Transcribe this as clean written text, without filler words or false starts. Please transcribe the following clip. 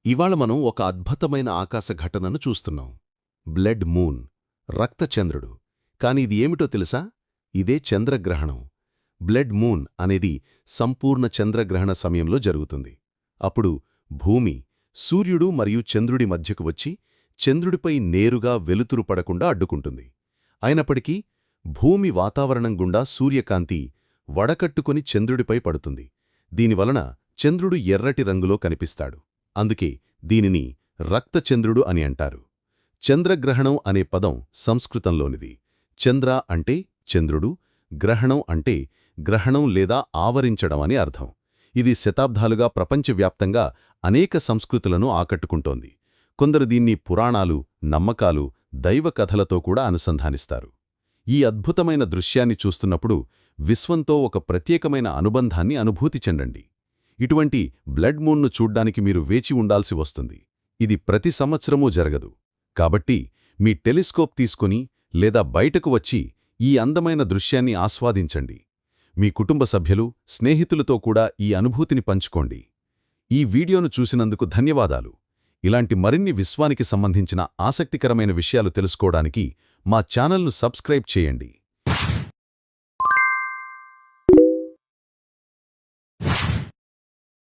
ఇవాళ మనం ఒక అద్భుతమైన ఆకాశ ఘటనను చూస్తున్నాం. బ్లడ్ మూన్, రక్తచంద్రుడు. కాని ఇది ఏమిటో తెలుసా? ఇదే చంద్రగ్రహణం. బ్లడ్ మూన్ అనేది సంపూర్ణ చంద్రగ్రహణ సమయంలో జరుగుతుంది. అప్పుడు భూమి సూర్యుడు మరియు చంద్రుడి మధ్యకు వచ్చి చంద్రుడిపై నేరుగా వెలుతురు పడకుండా అడ్డుకుంటుంది. అయినప్పటికీ భూమి వాతావరణం గుండా సూర్యకాంతి వడకట్టుకొని చంద్రుడిపై పడుతుంది. దీనివలన చంద్రుడు ఎర్రటి రంగులో కనిపిస్తాడు. అందుకే దీనిని రక్తచంద్రుడు అని అంటారు. చంద్రగ్రహణం అనే పదం సంస్కృతంలోనిది. చంద్ర అంటే చంద్రుడు, గ్రహణం అంటే గ్రహణం లేదా ఆవరించడం అని అర్థం. ఇది శతాబ్దాలుగా ప్రపంచవ్యాప్తంగా అనేక సంస్కృతులను ఆకట్టుకుంటోంది. కొందరు దీన్ని పురాణాలు, నమ్మకాలు, దైవ కథలతో కూడా అనుసంధానిస్తారు. ఈ అద్భుతమైన దృశ్యాన్ని చూస్తున్నప్పుడు విశ్వంతో ఒక ప్రత్యేకమైన అనుబంధాన్ని అనుభూతి చెందండి. ఇటువంటి బ్లడ్ మూన్ను చూడ్డానికి మీరు వేచి ఉండాల్సి వస్తుంది. ఇది ప్రతి సంవత్సరమూ జరగదు. కాబట్టి మీ టెలిస్కోప్ తీసుకొని లేదా బయటకు వచ్చి ఈ అందమైన దృశ్యాన్ని ఆస్వాదించండి. మీ కుటుంబ సభ్యులు, స్నేహితులతో కూడా ఈ అనుభూతిని పంచుకోండి. ఈ వీడియోను చూసినందుకు ధన్యవాదాలు. ఇలాంటి మరిన్ని విశ్వానికి సంబంధించిన ఆసక్తికరమైన విషయాలు తెలుసుకోవడానికి మా ఛానల్ను సబ్స్క్రైబ్ చేయండి.